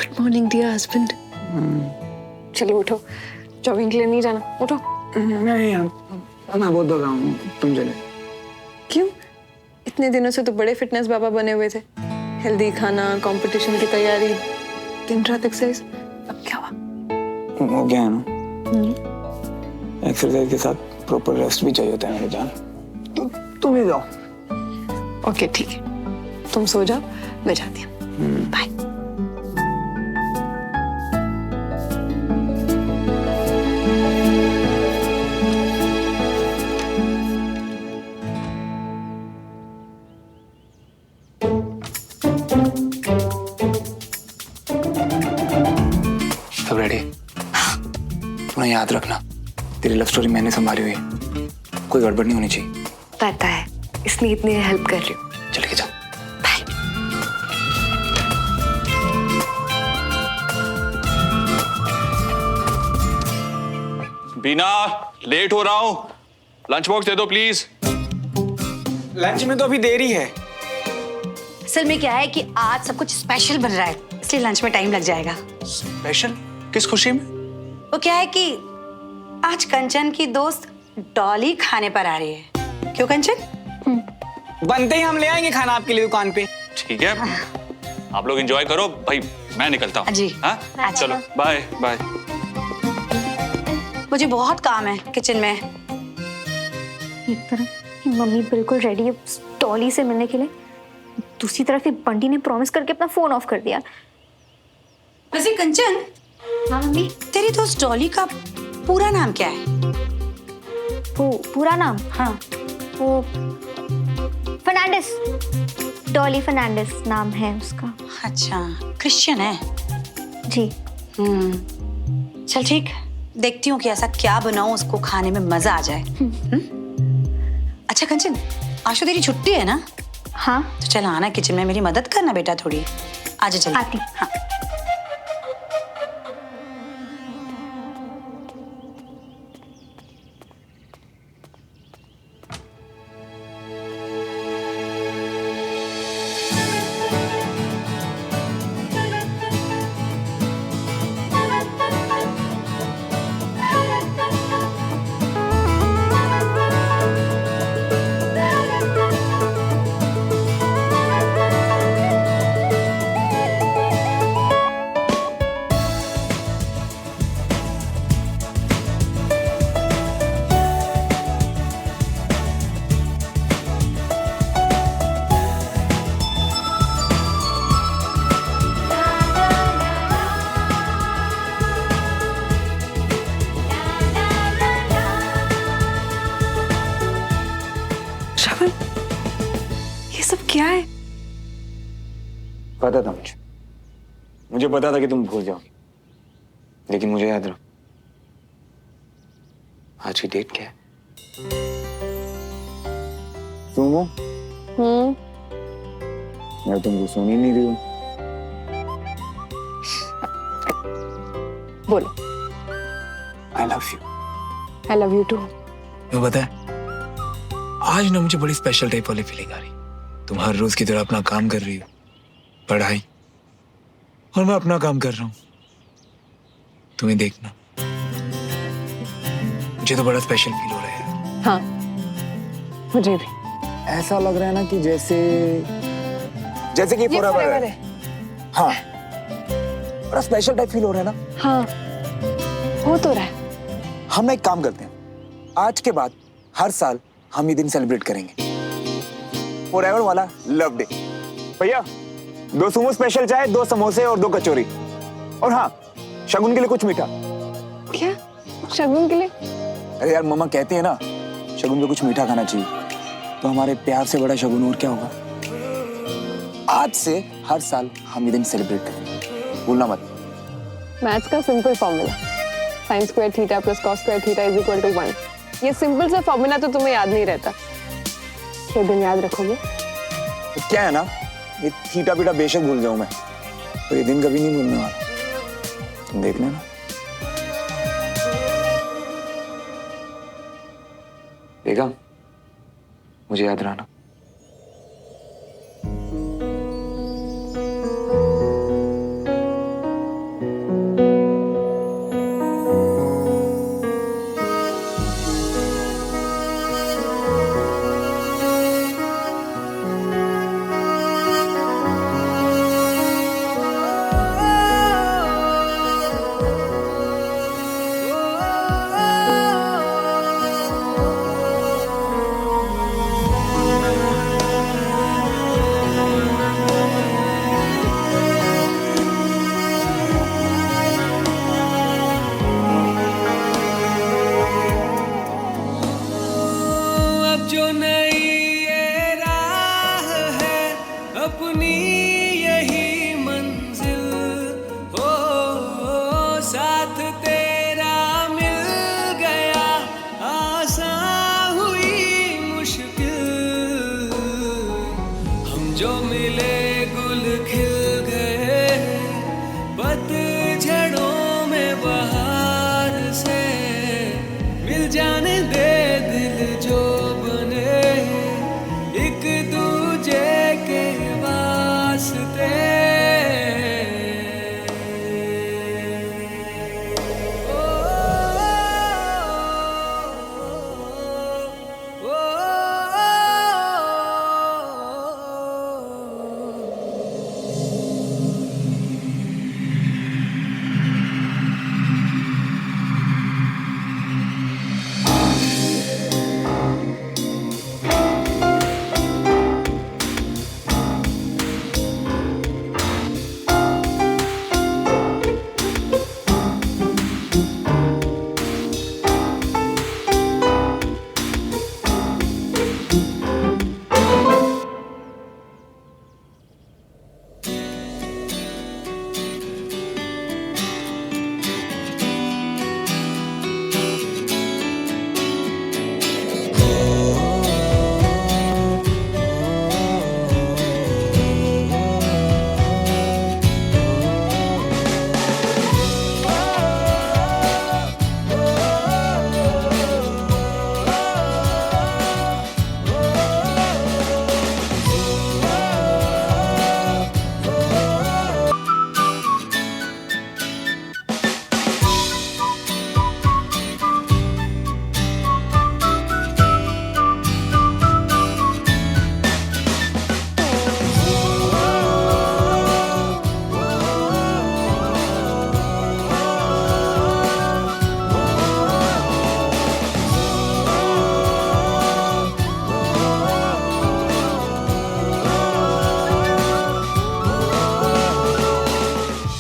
Good morning dear husband. चलो उठो, jogging के लिए नहीं जाना, उठो। नहीं यार, मैं बहुत दौड़ा हूँ, तुम चले। क्यों? इतने दिनों से तो बड़े फिटनेस बाबा बने हुए थे। हेल्दी खाना, कंपटीशन की तैयारी, दिन रात एक्सरसाइज, अब क्या हुआ? वो क्या है ना, एक्सरसाइज के साथ प्रॉपर रेस्ट भी चाहिए होता है मेरी जान। तो तुम ही जाओ। ओके ठीक है, तुम सो जाओ, मैं जाती हूँ। बाय। सब रेडी? तुम्हें याद रखना, तेरी लव स्टोरी मैंने संभाली हुई है, कोई गड़बड़ नहीं होनी चाहिए। पता है, इसलिए इतनी हेल्प कर रही हूँ। चले के जाओ। बाय। बीना, लेट हो रहा हूँ, लंच बॉक्स दे दो प्लीज। लंच में तो अभी देरी है। असल में क्या है कि आज सब कुछ स्पेशल बन रहा है, इसलिए लंच में टाइम लग जाएगा। स्पेशल? किस खुशी में? वो क्या है कि आज कंचन की दोस्त डॉली खाने पर आ रही है। क्यों कंचन? बनते ही हम ले आएंगे खाना आपके लिए दुकान पे। ठीक है, आप लोग एंजॉय करो भाई, मैं निकलता हूँ। जी। हाँ चलो, बाय बाय। मुझे बहुत काम है किचन में। एक तरफ मम्मी बिल्कुल रेडी है डॉली से मिलने के लिए, दूसरी तरफ बंटी ने प्रॉमिस करके अपना फोन ऑफ कर दिया। वैसे कंचन, हाँ मम्मी। तेरी दोस्त डॉली का पूरा नाम क्या है? वो पूरा नाम? हाँ। वो फर्नांडिस, डॉली फर्नांडिस नाम है उसका। अच्छा, क्रिश्चियन है? जी। चल ठीक, देखती हूँ कि ऐसा क्या बनाऊं उसको खाने में मजा आ जाए। अच्छा कंचन, आज तो तेरी छुट्टी है ना? हाँ। तो चल आना किचन में, मेरी मदद करना बेटा थोड़ी। आजा चल। आती। हाँ। श्रवण, ये सब क्या है? पता था मुझे पता था कि तुम भूल जाओगी, लेकिन मुझे याद रहो, आज की डेट क्या है? सुनो, मैं तुमको सुन ही नहीं रही हूँ। बोलो। I love you. I love you too. तुम्हें पता है, आज ना मुझे बड़ी स्पेशल टाइप वाली फीलिंग आ रही। तुम हर रोज की तरह अपना काम कर रही हो, पढ़ाई, और मैं अपना काम कर रहा हूँ। तुम्हें देखना मुझे तो बड़ा स्पेशल फील हो रहा है। हाँ, मुझे भी ऐसा लग रहा है ना कि जैसे कि forever है। हाँ, बड़ा स्पेशल टाइप फील हो रहा है ना। हाँ, हो तो रहा है। हम एक काम करते हैं, आज के बाद हर साल हम ये दिन सेलिब्रेट करेंगे, फॉरएवर वाला लव डे। भैया, 2 सुमो स्पेशल चाय, 2 समोसे और 2 कचौरी, और हाँ, शगुन के लिए कुछ मीठा। क्या? शगुन के लिए? अरे यार, मम्मा कहते हैं ना, शगुन को कुछ मीठा खाना चाहिए, तो हमारे प्यार से बड़ा शगुन और क्या होगा। आज से हर साल हम ये दिन सेलिब्रेट करेंगे, भूलना मत। मैथ्स का simple formula, sin square theta plus cos square theta is equal to 1। ये सिंपल सा फॉर्मूला तो तुम्हें याद नहीं रहता, ये दिन याद रखोगे? तो क्या है ना, ये थीटा पीटा बेशक भूल जाऊं मैं, तो ये दिन कभी नहीं भूलने वाला। तुम देख लेना। देखा, मुझे याद रहना।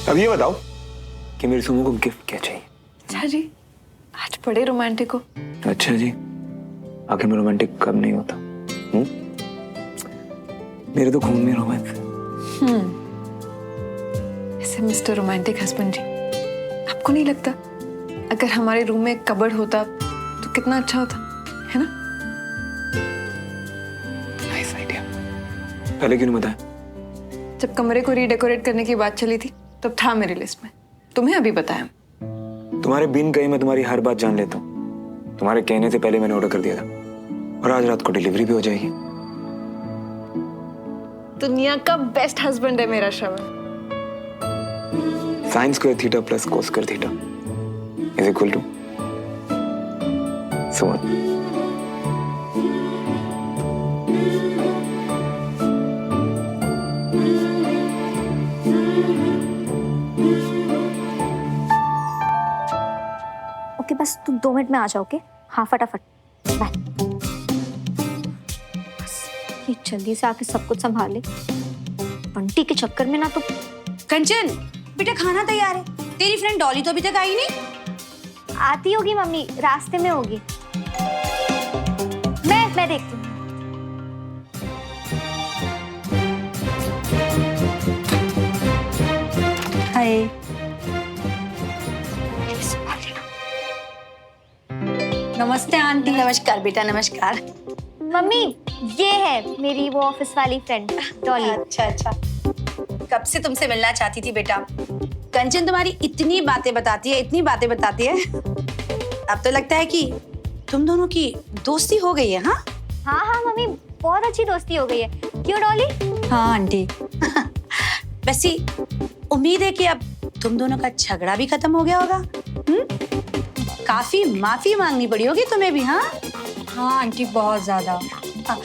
अब ये बताओ कि मेरे सुमो को गिफ्ट क्या चाहिए? अच्छा जी, आज बड़े रोमांटिक हो। अच्छा जी, आखिर मैं रोमांटिक कब नहीं होता? मेरे तो खून में रोमांस है। ऐसे मिस्टर रोमांटिक हस्बैंड जी, आपको नहीं लगता अगर हमारे रूम में एक कबर्ड होता तो कितना अच्छा होता, है ना? Nice idea. पहले क्यों नहीं बताया? जब कमरे को रीडेकोरेट करने की बात चली थी तब था मेरी लिस्ट में, तुम्हें अभी बताया। तुम्हारे बिन कहीं मैं तुम्हारी हर बात जान लेता हूँ। तुम्हारे कहने से पहले मैंने ऑर्डर कर दिया था और आज रात को डिलीवरी भी हो जाएगी। दुनिया का बेस्ट हस्बैंड है मेरा Shravan. Sine square theta plus cos square theta is equal to so on. Okay बस तू 2 मिनट में आ जाओ। ओके हाँ फटाफट बाय। बस ये जल्दी से आके सब कुछ संभाल ले। बंटी के चक्कर में ना तो। कंचन बेटा खाना तैयार है। तेरी फ्रेंड डॉली तो अभी तक आई नहीं। आती होगी मम्मी, रास्ते में होगी। मैं देखती हूँ। हाय नमस्ते आंटी। नमस्कार बेटा नमस्कार। मम्मी ये है मेरी वो ऑफिस वाली फ्रेंड डॉली। अच्छा अच्छा, कब से तुमसे मिलना चाहती थी बेटा। कंचन तुम्हारी इतनी बातें बताती है, इतनी बातें बताती है। अब तो लगता है कि तुम दोनों की दोस्ती हो गई है। हाँ हाँ मम्मी बहुत अच्छी दोस्ती हो गई है। क्यों डॉली? हाँ आंटी। वैसे उम्मीद है कि अब तुम दोनों का झगड़ा भी खत्म हो गया होगा। काफी माफी मांगनी पड़ी होगी तुम्हें भी। हाँ हाँ आंटी बहुत ज्यादा। हाँ,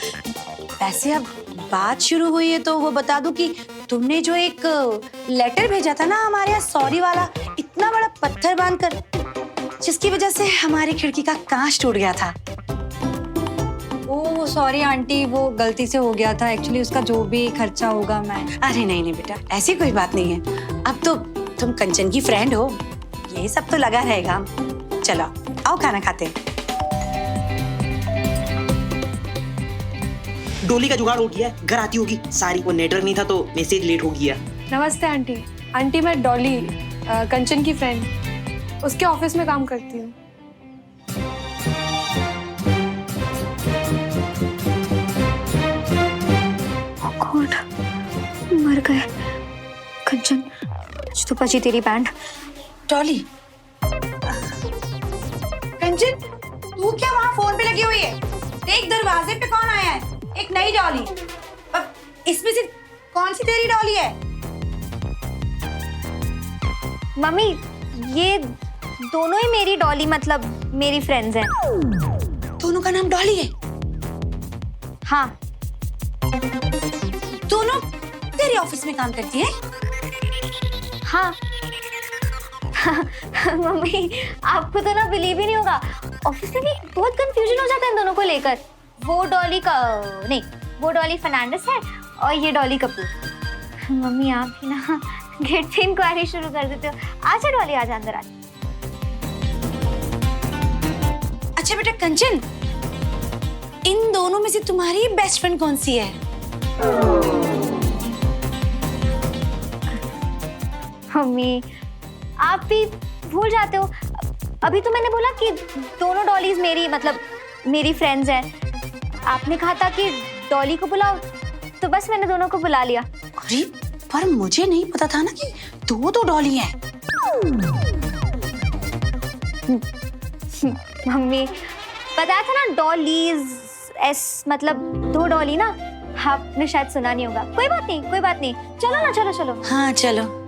वैसे अब बात शुरू हुई है तो वो बता दूं कि तुमने जो एक लेटर भेजा था ना हमारे यहाँ सॉरी वाला, इतना बड़ा पत्थर बांधकर, जिसकी वजह से हमारी खिड़की का कांच टूट गया था। ओ सॉरी आंटी, वो गलती से हो गया था। एक्चुअली उसका जो भी खर्चा होगा मैं। अरे नहीं नहीं बेटा, ऐसी कोई बात नहीं है। अब तो तुम कंचन की फ्रेंड हो, ये सब तो लगा रहेगा। चलो आओ खाना खाते हैं। डोली का जुगाड़ हो गया है, घर आती होगी सारी। वो नेटवर्क नहीं था तो मैसेज लेट हो गया। नमस्ते आंटी। आंटी मैं डॉली, कंचन की फ्रेंड, उसके ऑफिस में काम करती हूँ। गॉड मर गए। कंचन आज तो बजी तेरी बैंड। डॉली, कंचन तू क्या वहाँ फोन पे लगी हुई है? देख दरवाजे पे कौन आया है। एक नई डॉली। अब इसमें से कौन सी तेरी डॉली है? मम्मी ये दोनों ही मेरी डॉली मतलब मेरी फ्रेंड्स हैं। दोनों का नाम डॉली है? हाँ दोनों तेरे ऑफिस में काम करती है? हाँ। मम्मी आपको तो ना बिलीव ही नहीं होगा, ऑफिस में भी बहुत कंफ्यूजन हो जाता है इन दोनों को लेकर। वो डॉली का नहीं, वो डॉली फर्नांडिस है और ये डॉली कपूर। मम्मी आप ही ना गेट पे इंक्वायरी शुरू कर देते हो। आजा डॉली आजा अंदर आ। अच्छा बेटा कंचन, इन दोनों में से तुम्हारी बेस्ट फ्रेंड कौन सी है? मम्मी आप भी भूल जाते हो। अभी तो मैंने बोला कि दोनों डॉलीज मेरी मतलब मेरी फ्रेंड्स हैं। आपने कहा था कि डॉली को बुलाओ तो बस मैंने दोनों को बुला लिया। अरे पर मुझे नहीं पता था ना कि दो तो डॉली हैं। मम्मी बताया था ना डॉलीज एस मतलब 2 डॉली ना। आपने शायद सुना नहीं होगा। कोई बात नहीं कोई बात नहीं, चलो ना चलो चलो। हाँ चलो।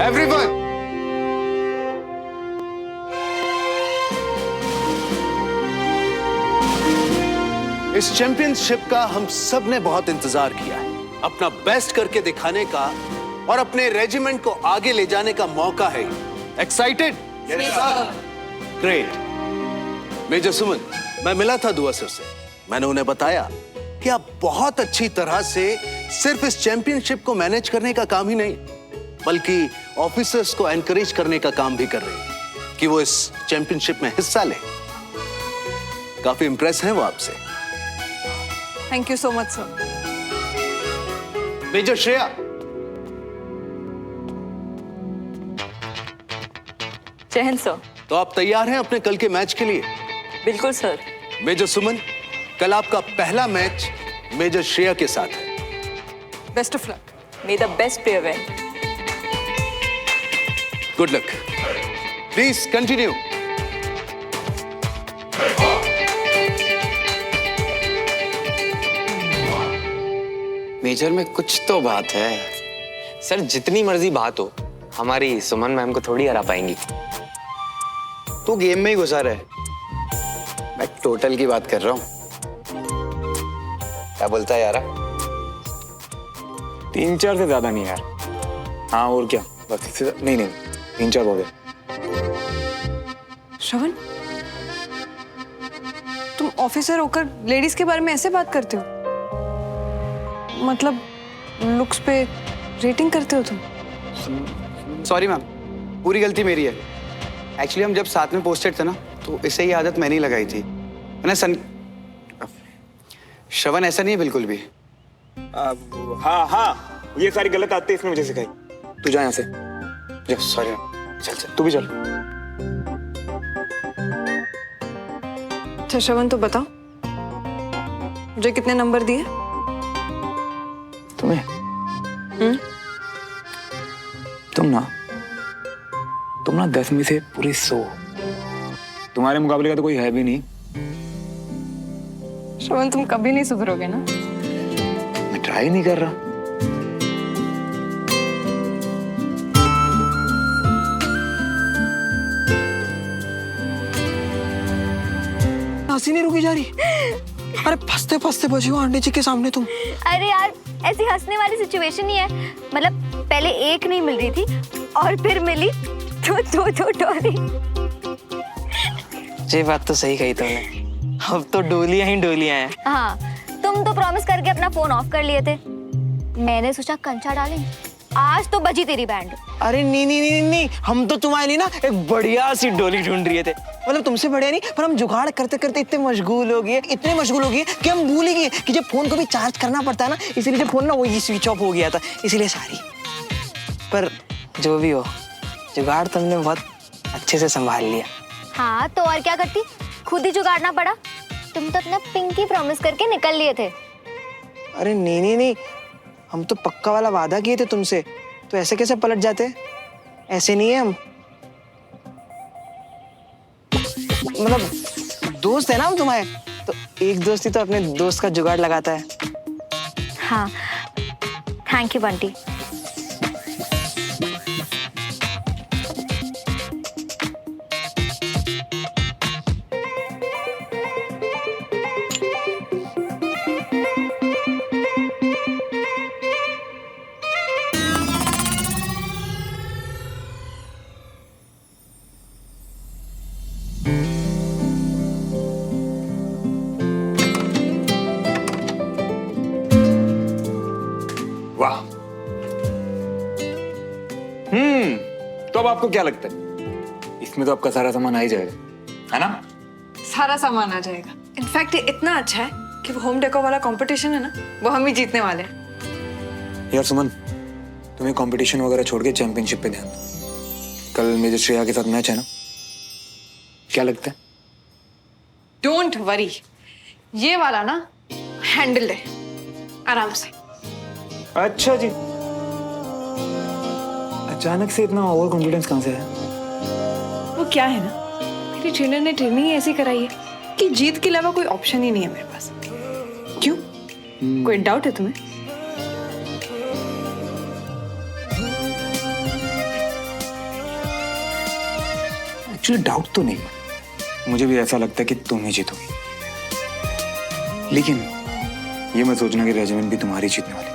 एवरीवन, इस चैंपियनशिप का हम सब ने बहुत इंतजार किया है, अपना बेस्ट करके दिखाने का और अपने रेजिमेंट को आगे ले जाने का मौका है। एक्साइटेड? ग्रेट। मेजर सुमन, मैं मिला था दुआ सर से, मैंने उन्हें बताया कि आप बहुत अच्छी तरह से सिर्फ इस चैंपियनशिप को मैनेज करने का काम ही नहीं, बल्कि ऑफिसर्स को एनकरेज करने का काम भी कर रहे हैं कि वो इस चैंपियनशिप में हिस्सा लें। काफी इंप्रेस हैं वो आपसे। Thank you so much sir. Major Shreya, जय हिंद सर। तो आप तैयार हैं अपने कल के मैच के लिए? बिल्कुल सर। मेजर सुमन, कल आपका पहला मैच मेजर श्रेया के साथ है। Best of luck. May the best player win. Good luck. Please continue. Major में कुछ तो बात है। सर जितनी मर्जी बात हो, हमारी सुमन मैम को थोड़ी हरा पाएंगी। तू गेम में ही घुसा रहे। मैं टोटल की बात कर रहा हूँ। क्या बोलता है यारा? 3-4 से ज्यादा नहीं यार। हाँ और क्या, बस इससे नहीं 3-4 हो गए। श्रवण, तुम ऑफिसर होकर लेडीज के बारे में ऐसे बात करते हो? मतलब लुक्स पे रेटिंग करते हो तुम? सॉरी मैम, पूरी गलती मेरी है। एक्चुअली हम जब साथ में पोस्टेड थे ना, तो इसे ये आदत मैंने ही लगाई थी। श्रवण ऐसा नहीं है बिल्कुल भी। हाँ, ये सारी गलत आदतें इसने मुझे सिखाई। तू जा यहाँ से। जा। Sorry ma'am. चल तू भी चल। अच्छा श्रवण, तो बताओ मुझे कितने नंबर दिए तुम्हें? तुम ना 10 में से पूरे 100। तुम्हारे मुकाबले का तो कोई है भी नहीं। श्रवण, तुम कभी नहीं सुधरोगे ना? मैं ट्राई नहीं कर रहा। हंसी नहीं रुकी जा रही। अरे फंसते फंसते बची हो आंटी जी के सामने तुम। अरे यार, ऐसी हंसने वाली सिचुएशन नहीं है। मतलब पहले एक नहीं मिल रही थी और फिर मिली दो डोली। ये बात तो सही कही तुमने। अब तो डोलियां ही डोलियां हैं। हाँ, तुम तो प्रॉमिस करके अपना फोन ऑफ कर लिए थे। मैंने सोचा कंचा डालें। आज तो बजी तेरी बैंड। अरे नहीं, हम तो तुम्हारे लिए ना एक बढ़िया सी डोली ढूंढ रहे थे। मतलब तुमसे बढ़िया नहीं, पर हम जुगाड़ करते करते इतने मशगूल हो गए कि हम भूल ही गए कि जब फोन को भी चार्ज करना पड़ता है ना, इसीलिए जब फोन ना वही स्विच ऑफ हो गया था, इसीलिए सारी। पर जो भी हो, जुगाड़ तुमने बहुत अच्छे से संभाल लिया। हाँ, तो और क्या करती, खुद ही जुगाड़ना पड़ा। तुम तो अपना पिंकी प्रॉमिस करके निकल लिए थे। अरे नहीं, हम तो पक्का वाला वादा किए थे तुमसे, तो ऐसे कैसे पलट जाते? ऐसे नहीं है हम। मतलब दोस्त है ना हम तुम्हारे, तो एक दोस्त ही तो अपने दोस्त का जुगाड़ लगाता है। हाँ, थैंक यू बंटी। वाह। तो अब आपको क्या लगता है? इसमें तो आपका सारा सामान आ ही जाएगा, है ना? सारा सामान आ जाएगा। इनफैक्ट ये इतना अच्छा है कि वो होम डेको वाला कंपटीशन है ना, वो हम ही जीतने वाले हैं। यार सुमन, तुम्हें कंपटीशन वगैरह छोड़ के चैंपियनशिप पे ध्यान दो। कल मेजर श्रेया के साथ मैच है ना, क्या लगता है? डोंट वरी, ये वाला ना हैंडल है आराम से। अच्छा जी, अचानक से इतना ओवर कॉन्फिडेंस कहाँ से है? वो क्या है ना, मेरी ट्रेनर ने ट्रेनिंग ऐसी कराई है कि जीत के अलावा कोई ऑप्शन ही नहीं है मेरे पास। क्यों, कोई डाउट है तुम्हें? एक्चुअली डाउट तो नहीं, मुझे भी ऐसा लगता है कि तुम ही जीतोगी, लेकिन ये मत सोचना कि रेजिमेंट भी तुम्हारी जीतने वाली।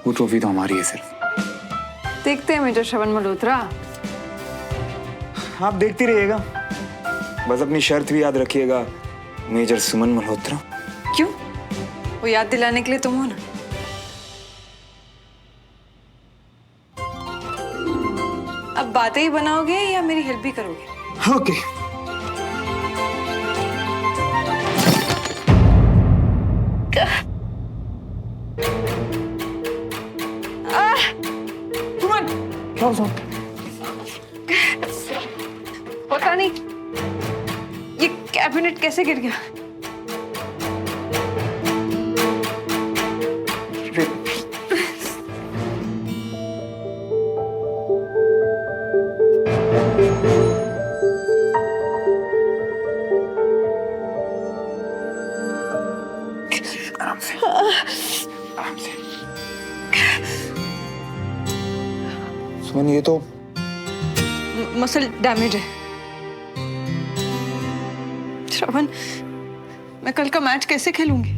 वो ट्रॉफी तो हमारी है सिर्फ। देखते हैं मेजर श्रवण मल्होत्रा। आप देखती रहिएगा, बस अपनी शर्त भी याद रखिएगा, मेजर सुमन मल्होत्रा। क्यों? वो याद दिलाने के लिए तुम हो ना। अब बातें ही बनाओगे या मेरी हेल्प भी करोगे? ओके। पता नहीं ये कैबिनेट कैसे गिर गया। आराम से, आराम से। सुमन, ये तो मसल डैमेज है। श्रवण, मैं कल का मैच कैसे खेलूंगी?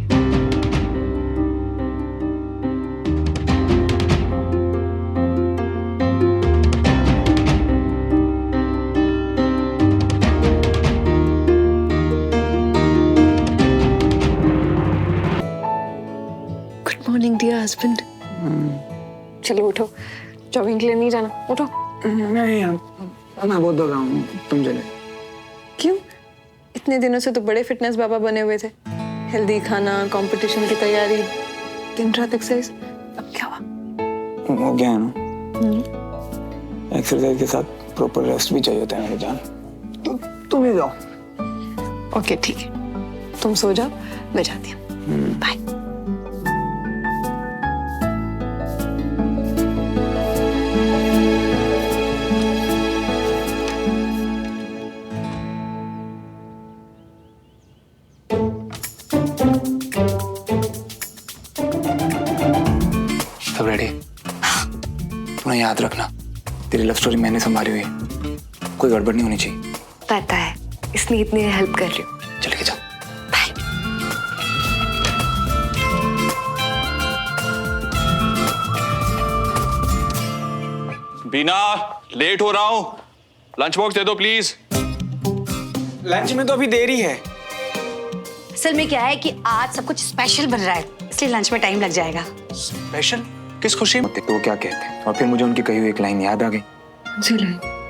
Good morning dear husband. चलो उठो, जॉगिंग के लिए नहीं जाना, उठो। मैं बहुत दौड़ा हूँ, तुम चले। क्यों? इतने दिनों से तो बड़े फिटनेस बाबा बने हुए थे। हेल्दी खाना, कंपटीशन की तैयारी, दिन रात एक्सरसाइज। अब क्या हुआ? हो गया है ना, एक्सरसाइज के साथ प्रॉपर रेस्ट भी चाहिए होता है मेरी जान। तो तुम ही जाओ। ओके ठीक है, तुम सो जाओ, मैं जाती हूँ। बाय। सब रेडी? तुम्हें याद रखना, तेरी लव स्टोरी मैंने संभाली हुई है, कोई गड़बड़ नहीं होनी चाहिए। पता है, इसलिए इतनी हेल्प कर रही हूँ। चले के जाओ। बीना, लेट हो रहा हूँ, लंच बॉक्स दे दो प्लीज। लंच में तो अभी देरी है। असल में क्या है कि आज सब कुछ स्पेशल बन रहा है, इसलिए लंच में टाइम लग जाएगा। स्पेशल? किस खुशी में? तो क्या कहते, और फिर मुझे उनकी कही हुई एक लाइन याद आ गई।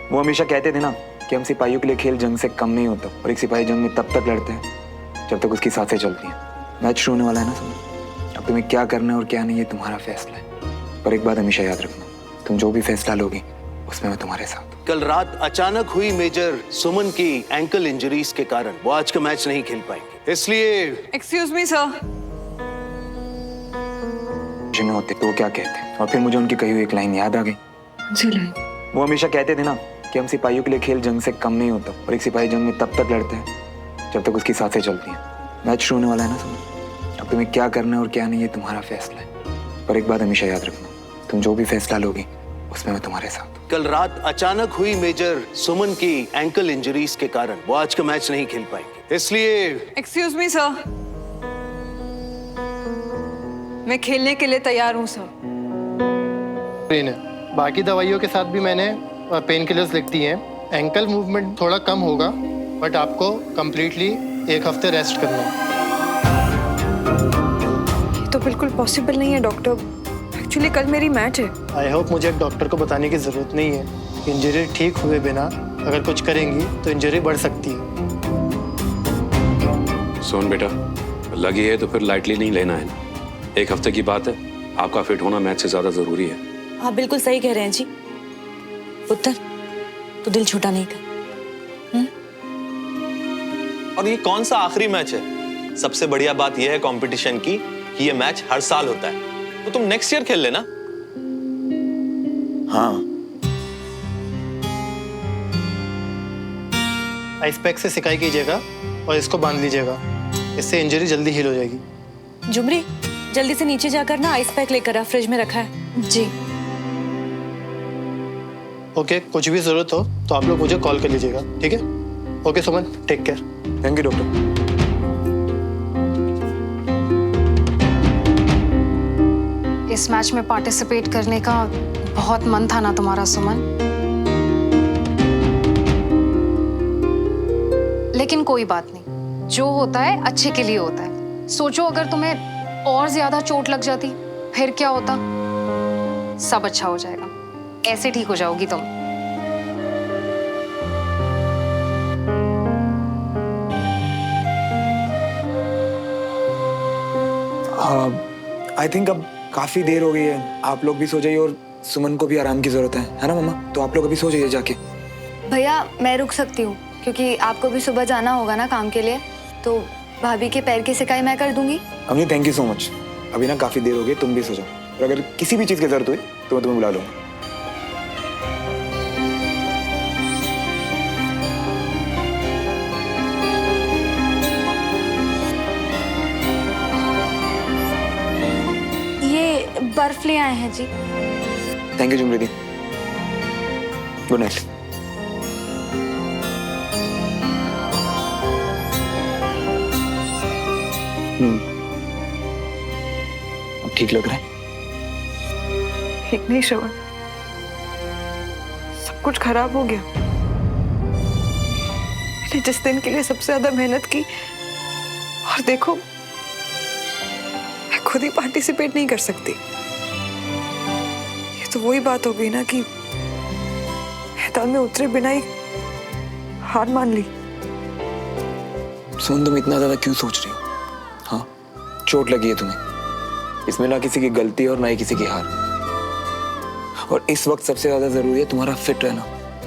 वो हमेशा कहते थे ना कि हम सिपाहियों के लिए खेल जंग से कम नहीं होता, और एक सिपाही जंग में तब तक लड़ते हैं जब तक उसकी सांसें चलती हैं। मैच शुरू होने वाला है ना सुनो, अब तुम्हें क्या करना है और क्या नहीं, ये तुम्हारा फैसला है। पर एक बात हमेशा याद रखना, तुम जो भी फैसला लोगे उसमें मैं तुम्हारे साथ हूं। कल रात अचानक हुई मेजर सुमन की एंकल इंजरीज के कारण वो आज का मैच नहीं खेल पाएंगे, इसलिए एक्सक्यूज मी सर। में होते तो क्या कहते, और फिर मुझे उनकी कही हुई एक लाइन याद आ गई। वो हमेशा कहते थे ना कि हम सिपाहियों के लिए खेल जंग से कम नहीं होता, और एक सिपाही जंग में तब तक लड़ते हैं जब तक उसकी सांसें चलती हैं। मैच शुरू होने वाला है ना सुनो, अब तुम्हें क्या करना है और क्या नहीं, ये तुम्हारा फैसला है। पर एक बात हमेशा याद रखना, तुम जो भी फैसला लोगे उसमें मैं तुम्हारे साथ हूं। कल रात अचानक हुई मेजर सुमन की एंकल इंजरीज के कारण वो आज का मैच नहीं खेल पाएंगे, इसलिए एक्सक्यूज मी सर, मैं खेलने के लिए तैयार हूँ सर। पेन है, बाकी दवाइयों के साथ भी मैंने पेन किलर्स लिख दी हैं। एंकल मूवमेंट थोड़ा कम होगा, बट आपको कंप्लीटली 1 हफ्ते रेस्ट करना है। ये तो बिल्कुल पॉसिबल नहीं है डॉक्टर, एक्चुअली कल मेरी मैच है। आई होप मुझे एक डॉक्टर को बताने की ज़रूरत नहीं है। इंजरी ठीक हुए बिना अगर कुछ करेंगी तो इंजरी बढ़ सकती है। सोन बेटा, लगी है तो फिर लाइटली नहीं लेना है। 1 हफ्ते की बात है, आपका फिट होना मैच से ज्यादा जरूरी है। आप बिल्कुल सही कह रहे हैं जी। उत्तर तो दिल छोटा नहीं कर। और ये कौन सा आखिरी मैच है? सबसे बढ़िया बात यह है कंपटीशन की कि ये मैच हर साल होता है, तो तुम नेक्स्ट ईयर खेल लेना। हाँ, आइस पैक से सिकाई कीजिएगा और इसको बांध लीजिएगा, इससे इंजरी जल्दी हील हो जाएगी। जुमरी, जल्दी से नीचे जाकर ना आइस पैक लेकर आ, फ्रिज में रखा है। जी। ओके, कुछ भी जरूरत हो तो आप लोग मुझे कॉल कर लीजिएगा, ठीक है? Okay Suman, take care. Thank you doctor. इस मैच में पार्टिसिपेट करने का बहुत मन था ना तुम्हारा सुमन? लेकिन कोई बात नहीं, जो होता है अच्छे के लिए होता है। सोचो अगर तुम्हें और ज्यादा चोट लग जाती फिर क्या होता? सब अच्छा हो जाएगा, ऐसे ठीक हो जाओगी तुम। आई थिंक अब काफी देर हो गई है, आप लोग भी सो जाइए और सुमन को भी आराम की जरूरत है ना मम्मा? तो आप लोग अभी सो जाइए जाके। भैया मैं रुक सकती हूँ क्योंकि आपको भी सुबह जाना होगा ना काम के लिए, तो भाभी के पैर की सिकाई मैं कर दूंगी। अम्मी थैंक यू सो मच। अभी ना काफी देर हो गई, तुम भी सो जाओ, और अगर किसी भी चीज की जरूरत हुई तो मैं तुम्हें बुला लूंगा। ये बर्फ ले आए हैं जी। थैंक यू जुमरी दी। Good night. अब ठीक लग रहा है? ठीक नहीं श्रवण, सब कुछ खराब हो गया। मैंने जिस दिन के लिए सबसे ज्यादा मेहनत की, और देखो मैं खुद ही पार्टिसिपेट नहीं कर सकती। ये तो वही बात हो गई ना कि मैदान में उतरे बिना ही हार मान ली। सुन, तुम इतना ज्यादा क्यों सोच रही हो? हाँ, चोट लगी है तुम्हें, इसमें ना किसी की गलती और ना ही किसी की हार। और इस वक्त सबसे ज्यादा जरूरी है तुम्हारा फिट रहना,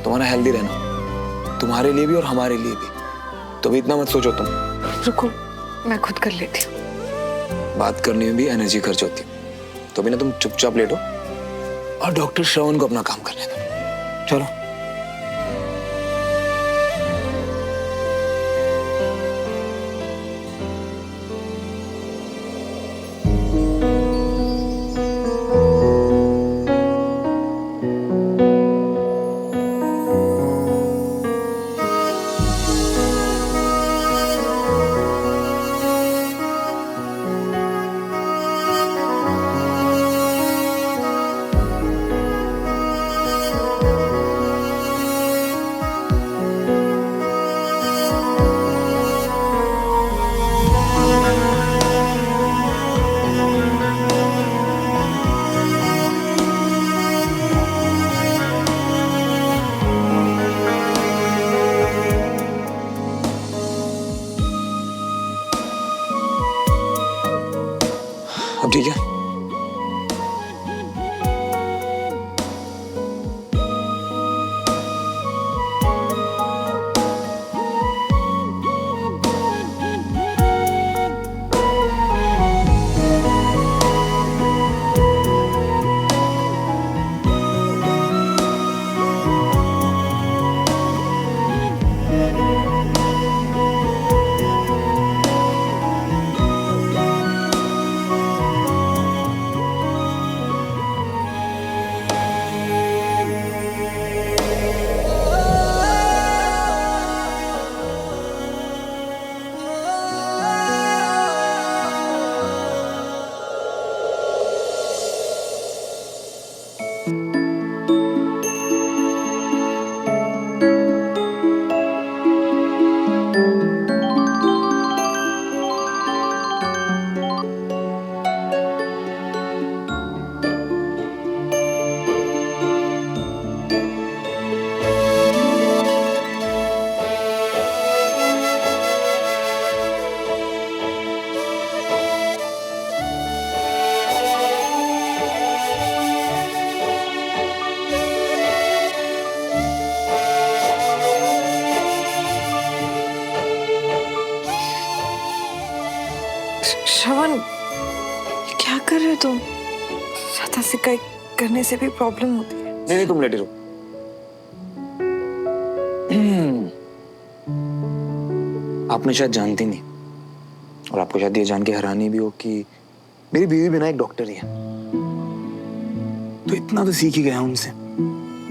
तुम्हारा हेल्दी रहना, तुम्हारे लिए भी और हमारे लिए भी। तो भी इतना मत सोचो तुम। रुको, मैं खुद कर लेती हूँ। बात करने में भी एनर्जी खर्च होती है, तो भी ना तुम चुपचाप लेटो और डॉक्टर श्रवण को अपना काम करने दो। चलो। अब ठीक है? श्रवण, ये क्या कर रहे हो तुम? ज्यादा सिकाई करने से भी प्रॉब्लम होती है। नहीं, तुम लेटे रहो। आपने शायद जानती नहीं, और आपको शायद ये जान के हैरानी भी हो कि मेरी बीवी भी ना एक डॉक्टर ही है। तो इतना तो सीख ही गया उनसे।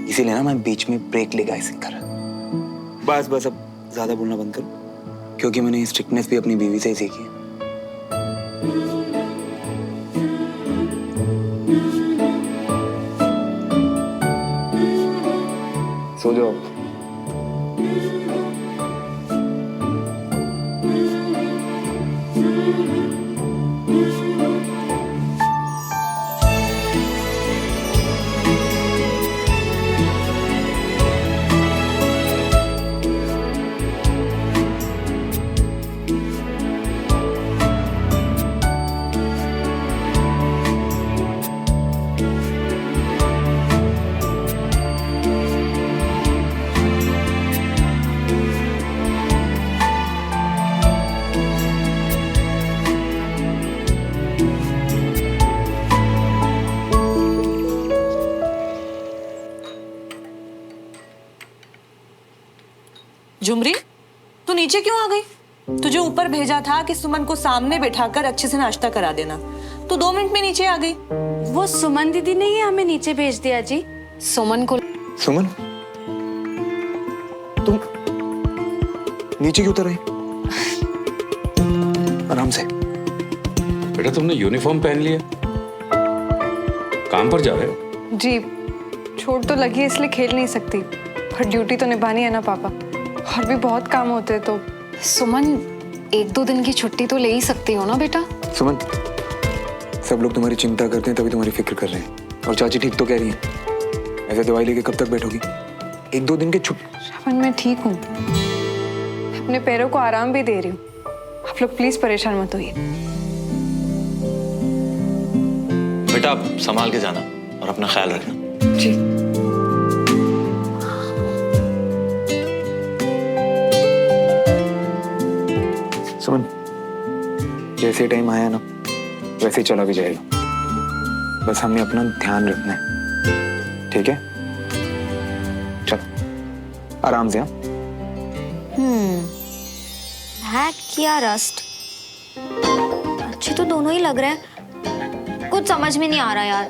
इसीलिए ना मैं बीच में ब्रेक लेके आइसिंग कर रहा। बस बस अब ज्यादा बोलना बंद करो, क्योंकि मैंने स्ट्रिक्टनेस भी अपनी बीवी से ही सीखी है। सो जाओ। झुमरी, तू नीचे क्यों आ गई? तुझे ऊपर भेजा था कि सुमन को सामने बैठाकर अच्छे से नाश्ता करा देना। तू 2 मिनट में नीचे आ गई। वो सुमन दीदी ने ही हमें नीचे भेज दिया जी। सुमन को सुमन, तुम नीचे क्यों उतर आई? आराम से। बेटा तुमने यूनिफॉर्म पहन लिया, काम पर जा रहे हो? जी, चोट तो लगी है इसलिए खेल नहीं सकती, पर ड्यूटी तो निभानी है ना पापा, और भी बहुत काम होते हैं। तो सुमन 1-2 दिन की छुट्टी तो ले ही सकती हो ना बेटा। सुमन, सब लोग तुम्हारी चिंता करते हैं तभी तुम्हारी फिक्र कर रहे हैं, और चाची ठीक तो कह रही है। ऐसे दवाई लेके कब तक बैठोगी? 1-2 दिन की छुट्टी। श्रवण, मैं ठीक हूँ, अपने पैरों को आराम भी दे रही हूँ। आप लोग प्लीज परेशान मत होइए। बेटा आप संभाल के जाना और अपना ख्याल रखना। जी। सुमन, जैसे टाइम आया ना वैसे ही चला भी जाएगा, बस हमें अपना ध्यान रखना है, ठीक है? चल आराम से। ब्लैक या रस्ट, अच्छे तो दोनों ही लग रहे हैं, कुछ समझ में नहीं आ रहा यार।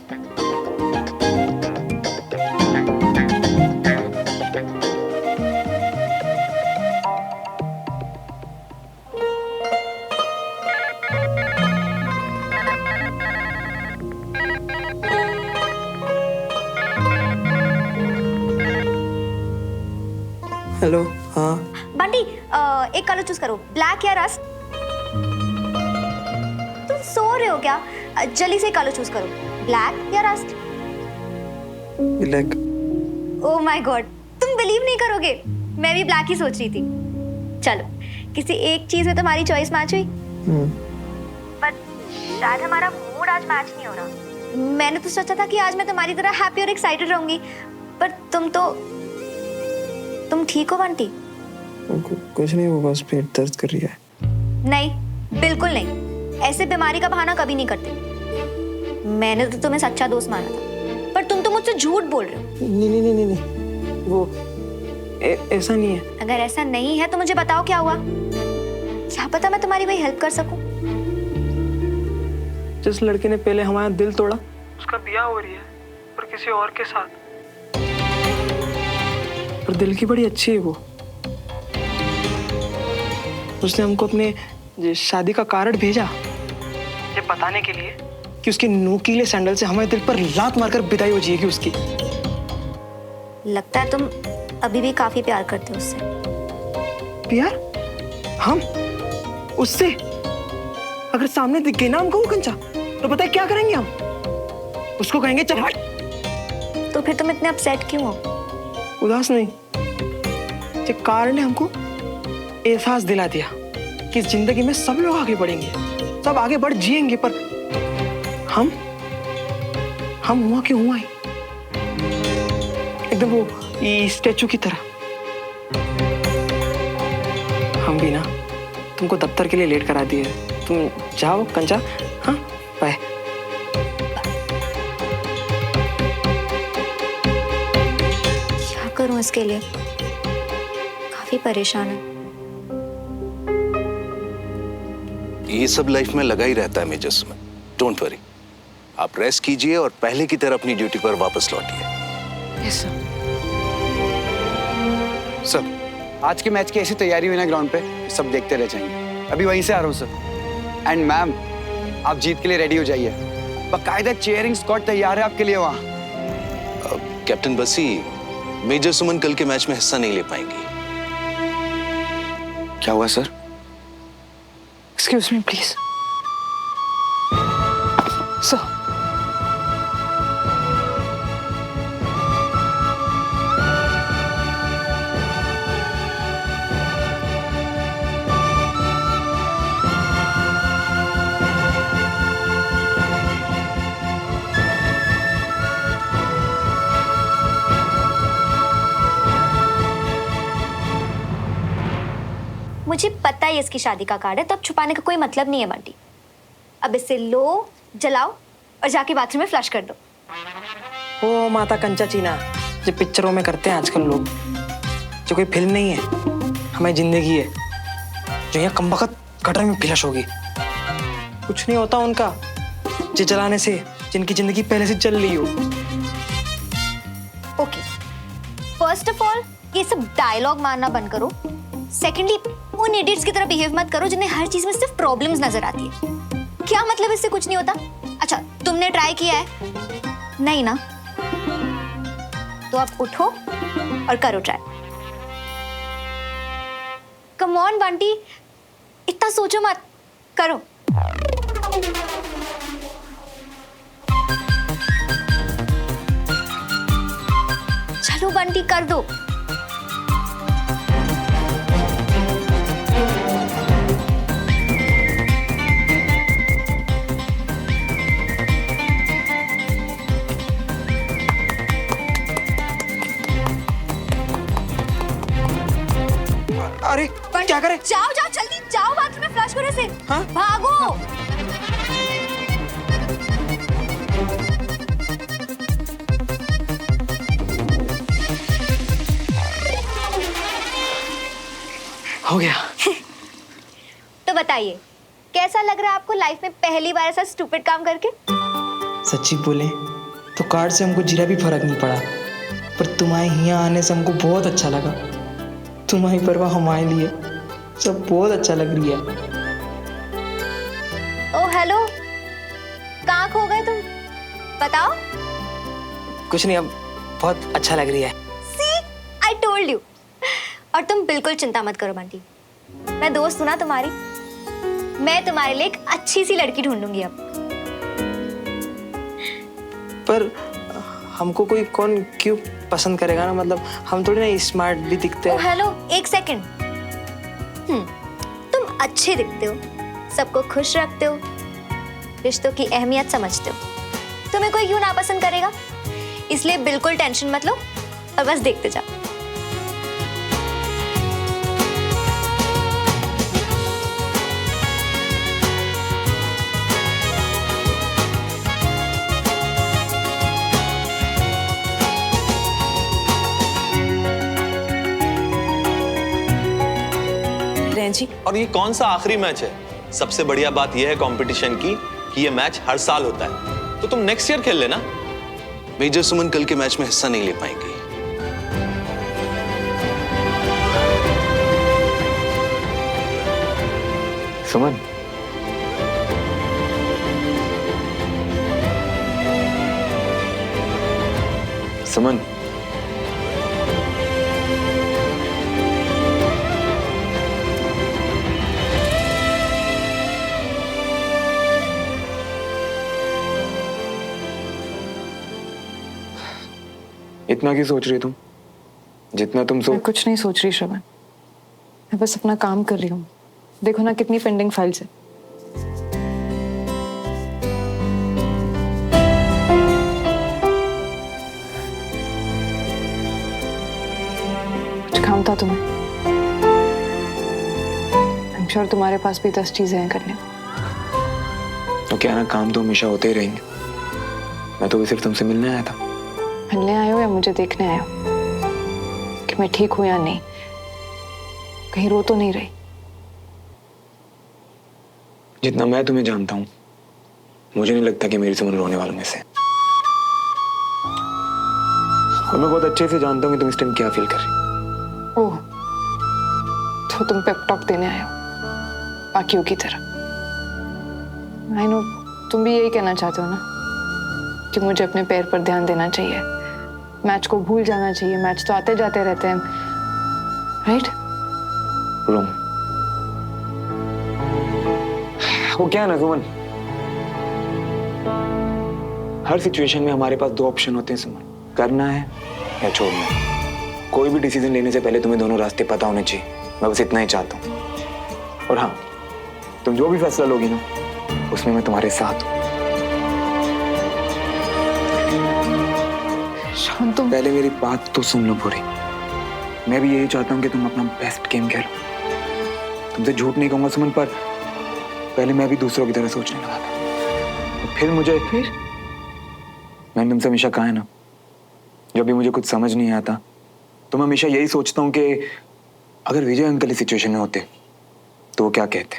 हेलो। हाँ बंटी, एक कलर चूज करो, ब्लैक या रस्ट। तुम सो रहे हो क्या? जल्दी से कलर चूज करो, ब्लैक या rust. Black. Oh my God, तुम बिलीव नहीं करोगे, मैं भी ब्लैक ही सोच रही थी। चलो, किसी एक चीज में तुम्हारी चॉइस मैच हुई, पर शायद हमारा मूड आज मैच नहीं हो रहा। मैंने तो सोचा था कि आज मैं तुम्हारी तरह हैप्पी और एक्साइटेड रहूंगी, पर तुम ठीक हो बंटी? कुछ नहीं, वो बस पेट दर्द कर रही है। नहीं, बिल्कुल नहीं, ऐसे बीमारी का बहाना कभी नहीं करते। मैंने तो तुम्हें सच्चा दोस्त माना था, पर तुम तो मुझसे झूठ बोल रहे हो। नहीं, वो ऐसा नहीं है। अगर ऐसा नहीं है तो मुझे बताओ क्या हुआ, क्या पता मैं तुम्हारी कोई हेल्प कर सकूं। जिस लड़के ने पहले हमारा दिल तोड़ा, उसका ब्याह हो रही है और किसी और के साथ, पर दिल की बड़ी अच्छी है वो। उसने हमको अपने शादी का कार्ड भेजा ये बताने के लिए कि उसके नोकीले सैंडल से हमारे दिल पर लात मारकर विदाई हो जाएगी उसकी। लगता है तुम अभी भी काफी प्यार करते हो उससे। प्यार? हम उससे? अगर सामने दिख गई ना हमको वो कंचा, तो पता है क्या करेंगे हम? उसको कहेंगे चल हट। तो फिर तुम इतने अपसेट क्यों हो? उदास नहीं, ये कार ने हमको एहसास दिला दिया कि इस जिंदगी में सब लोग आगे बढ़ेंगे, सब आगे बढ़ जिएंगे, पर हम हुआ क्यों हुआ ही? एकदम वो स्टैचू की तरह। हम भी ना तुमको दफ्तर के लिए लेट करा दिए। तुम जाओ कंचा। हाँ, बाय। क्या करूं इसके लिए, काफी परेशान है। ये सब लाइफ में लगा ही रहता है मेजर्स में, डोंट वरी। आप रेस्ट कीजिए और पहले की तरह अपनी ड्यूटी पर वापस लौटिए। Yes sir. सर आज के मैच की ऐसी तैयारी हुई ना ग्राउंड पे, सब देखते रह जाएंगे। अभी वहीं से आ रहा हूँ सर। एंड मैम, आप जीत के लिए रेडी हो जाइए, बाकायदा चेयरिंग स्क्वाड तैयार है आपके लिए वहाँ। कैप्टन बसी, मेजर सुमन कल के मैच में हिस्सा नहीं ले पाएंगी। क्या हुआ sir? Excuse me please sir. मुझे पता है इसकी शादी का कार्ड है, तब छुपाने का कोई मतलब नहीं है बंटी। अब इसे लो, जलाओ और जाके बाथरूम में फ्लश कर दो। ओ माता कंचा चीना, जो पिक्चरों में करते हैं आजकल लोग, जो कोई फिल्म नहीं है, हमारी जिंदगी है, जो यहाँ कमबख्त गटर में फ्लश होगी। कुछ नहीं होता उनका जो जलाने से, जिनकी जिंदगी पहले से चल रही हो। ओके, फर्स्ट ऑफ ऑल ये सब डायलॉग मारना बंद करो। सेकेंडली, उन इडियट्स की तरह बिहेव मत करो जिन्हें हर चीज में सिर्फ प्रॉब्लम्स नजर आती है। क्या मतलब इससे कुछ नहीं होता? अच्छा, तुमने ट्राई किया है? नहीं ना? तो आप उठो और करो ट्राई। कम ऑन बंटी, इतना सोचो मत, करो। चलो बंटी, कर दो। अरे क्या करे? जाओ जाओ जल्दी जाओ, बाथरूम में फ्लश करो इसे। हाँ? भागो। हो गया। तो बताइए, कैसा लग रहा है आपको लाइफ में पहली बार ऐसा स्टूपिड काम करके? सच्ची बोले तो कार्ड से हमको जीरा भी फर्क नहीं पड़ा, पर तुम्हारे यहाँ आने से हमको बहुत अच्छा लगा। तुम्हारी परवाह हमारे लिए सब बहुत अच्छा लग रही है। ओ हेलो, कहाँ खो गए तुम? बताओ। कुछ नहीं, अब बहुत अच्छा लग रही है। See, I told you। और तुम बिल्कुल चिंता मत करो बंटी, मैं दोस्त हूं ना तुम्हारी। मैं तुम्हारे लिए एक अच्छी सी लड़की ढूंढूंगी अब। पर हमको कोई कौन क्यों पसंद करेगा ना, मतलब हम थोड़ी ना स्मार्ट भी दिखते हैं। हेलो, एक सेकंड। तुम अच्छे दिखते हो, सबको खुश रखते हो, रिश्तों की अहमियत समझते हो, तुम्हें कोई क्यों नापसंद करेगा? इसलिए बिल्कुल टेंशन मत लो और बस देखते जाओ। जी। और ये कौन सा आखिरी मैच है? सबसे बढ़िया बात यह है कंपटीशन की कि ये मैच हर साल होता है, तो तुम नेक्स्ट ईयर खेल लेना। मेजर सुमन कल के मैच में हिस्सा नहीं ले पाएंगी। सुमन, सुमन, इतना क्यों सोच रही तुम? जितना तुम मैं कुछ नहीं सोच रही श्रवण, मैं बस अपना काम कर रही हूँ। देखो ना कितनी पेंडिंग फाइल्स है। कुछ काम था तुम्हें? आई एम श्योर तुम्हारे पास भी 10 चीजें हैं करने। तो क्या ना, काम तो हमेशा होते ही रहेंगे। मैं तो भी सिर्फ तुमसे मिलने आया था। मिलने आए हो या मुझे देखने आए हो कि मैं ठीक हूं या नहीं, कहीं रो तो नहीं रही? जितना मैं तुम्हें जानता हूं, मुझे नहीं लगता कि मेरी सुमन रोने वालों में से। और मैं बहुत अच्छे से जानता हूं कि तुम इस टाइम क्या फील कर रही हो। ओह, तो तुम पेप टॉक देने आए हो बाकियों की तरह। आई नो, तुम भी यही कहना चाहते हो ना कि मुझे अपने पैर पर ध्यान देना चाहिए, मैच को भूल जाना चाहिए, मैच तो आते जाते रहते हैं, राइट? रूम वो क्या है ना सुमन, हर सिचुएशन में हमारे पास 2 ऑप्शन होते हैं सुमन, करना है या छोड़ना है। कोई भी डिसीजन लेने से पहले तुम्हें दोनों रास्ते पता होने चाहिए। मैं बस इतना ही चाहता हूँ। और हाँ, तुम जो भी फैसला लोगी ना, उसमें मैं तुम्हारे साथ हूँ। शान, तुम पहले मेरी बात तो सुन लो पूरी। मैं भी यही चाहता हूँ कि तुम अपना बेस्ट गेम खेलो। तुमसे झूठ नहीं कहूंगा सुमन, पर पहले मैं भी दूसरों की तरह सोचने लगा था। और फिर मैंने तुमसे हमेशा कहा है ना, जब भी मुझे कुछ समझ नहीं आता तो मैं हमेशा यही सोचता हूँ कि अगर विजय अंकल इस सिचुएशन में होते तो वो क्या कहते।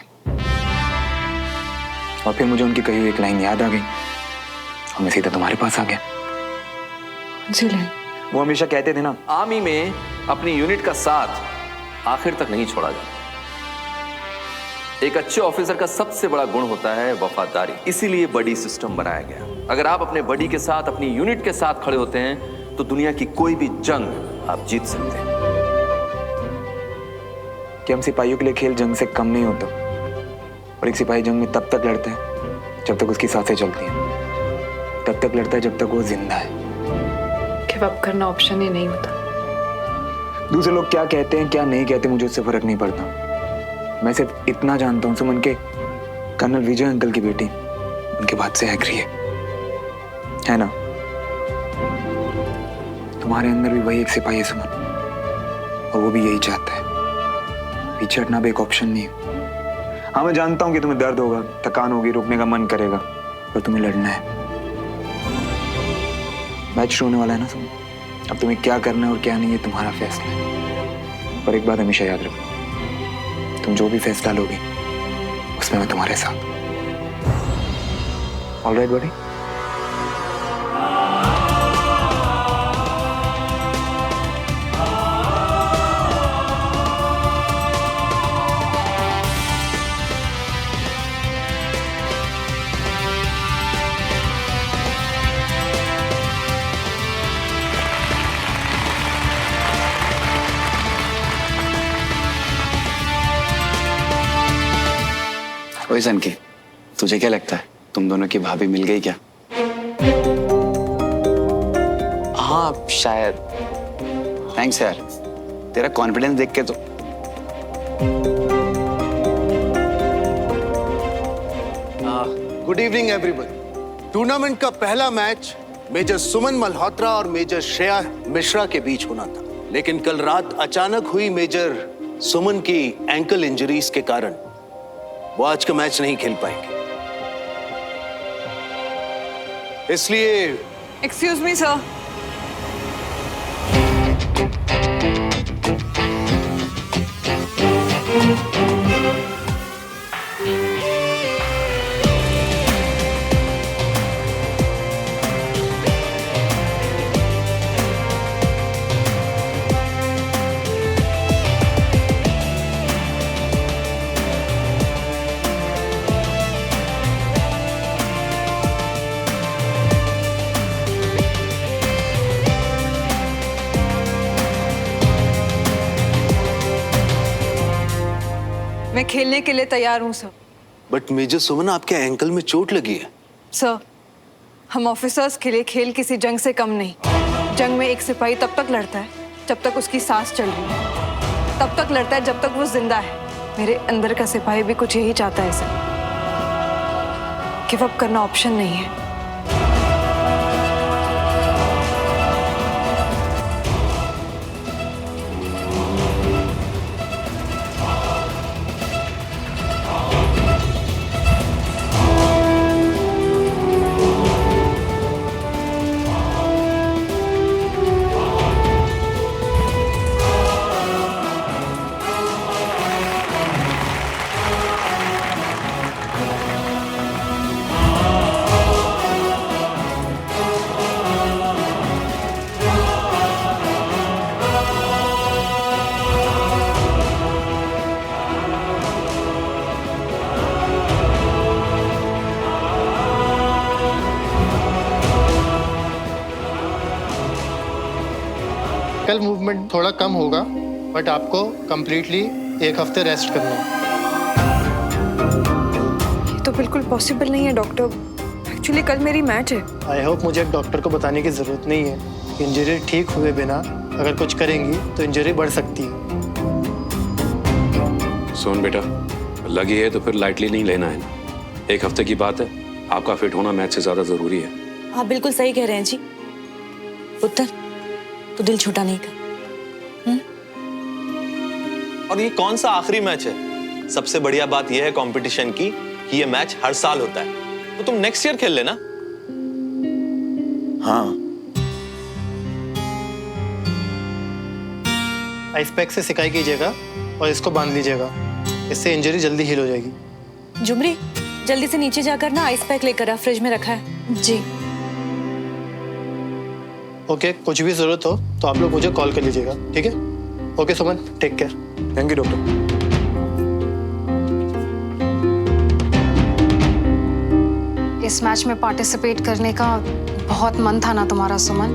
और फिर मुझे उनकी कही हुई एक लाइन याद आ गई और मैं सीधा तुम्हारे पास आ गया। वो हमेशा कहते थे ना, आर्मी में अपनी यूनिट का साथ आखिर तक नहीं छोड़ा जाता। एक अच्छे ऑफिसर का सबसे बड़ा गुण होता है वफादारी, इसीलिए बडी सिस्टम बनाया गया। अगर आप अपने बडी के साथ, अपनी यूनिट के साथ खड़े होते हैं तो दुनिया की कोई भी जंग आप जीत सकते हैं। कि हम सिपाहियों के लिए खेल जंग से कम नहीं होता, और एक सिपाही जंग में तब तक लड़ता है जब तक उसकी सांसें चलती हैं, तब तक लड़ता है जब तक वो जिंदा है। गिव अप करना ऑप्शन ही नहीं होता। दूसरे लोग क्या कहते हैं क्या नहीं कहते, मुझे उससे फर्क नहीं पड़ता। मैं सिर्फ इतना जानता हूँ सुमन के कर्नल विजय अंकल की बेटी उनके बात से एग्री है ना? तुम्हारे अंदर भी वही एक सिपाही है सुमन, और वो भी यही चाहता है। पीछे हटना भी एक ऑप्शन नहीं है। हाँ, मैं जानता हूँ कि तुम्हें दर्द होगा, थकान होगी, रुकने का मन करेगा, पर तुम्हें लड़ना है। मैच शुरू होने वाला है ना सुमन, अब तुम्हें क्या करना है और क्या नहीं है तुम्हारा फैसला है। पर एक बात हमेशा याद रखो, तुम जो भी फैसला लोगे उसमें मैं तुम्हारे साथ। ऑलराइट बड़ी? ओए सनकी, तुझे क्या लगता है तुम दोनों की भाभी मिल गई क्या? हाँ शायद। थैंक्स यार, तेरा कॉन्फिडेंस देख के तो। Good evening everyone. टूर्नामेंट का पहला मैच मेजर सुमन मल्होत्रा और मेजर श्रेया मिश्रा के बीच होना था, लेकिन कल रात अचानक हुई मेजर सुमन की एंकल इंजरीज के कारण वो आज का मैच नहीं खेल पाएंगे। इसलिए एक्सक्यूज मी सर, मैं खेलने के लिए तैयार हूँ सर। बट मेजर सुमन, आपके एंकल में चोट लगी है। सर, हम ऑफिसर्स के लिए खेल किसी जंग से कम नहीं। जंग में एक सिपाही तब तक लड़ता है जब तक उसकी सांस चल रही है, तब तक लड़ता है जब तक वो जिंदा है। मेरे अंदर का सिपाही भी कुछ यही चाहता है सर। गिव अप करना ऑप्शन नहीं है। एंकल मूवमेंट थोड़ा कम होगा, बट आपको कंप्लीटली 1 हफ्ते रेस्ट करना है। ये तो बिल्कुल पॉसिबल नहीं है डॉक्टर। एक्चुअली कल मेरी मैच है। आई होप मुझे एक डॉक्टर को बताने की ज़रूरत नहीं है। इंजरी ठीक हुए बिना अगर कुछ करेंगी तो इंजरी बढ़ सकती है। सोन बेटा, लगी है तो फिर लाइटली नहीं लेना है। 1 हफ्ते की बात है, आपका फिट होना मैच से ज्यादा जरूरी है। आप बिल्कुल सही कह रहे हैं जी। पुत्र, तू दिल छोटा नहीं कर। और ये कौन सा आखिरी मैच है? सबसे बढ़िया बात यह है कंपटीशन की कि ये मैच हर साल होता है, तो तुम नेक्स्ट ईयर खेल लेना। हाँ। आइस पैक से सिकाई कीजिएगा और इसको बांध लीजिएगा, इससे इंजरी जल्दी हील हो जाएगी। झुमरी, जल्दी से नीचे जाकर ना आइस पैक लेकर आ, फ्रिज में रखा है। जी। ओके, कुछ भी जरूरत हो तो आप लोग मुझे कॉल कर लीजिएगा, ठीक है? Okay Suman, take care. Thank you doctor. इस मैच में पार्टिसिपेट करने का बहुत मन था ना तुम्हारा सुमन?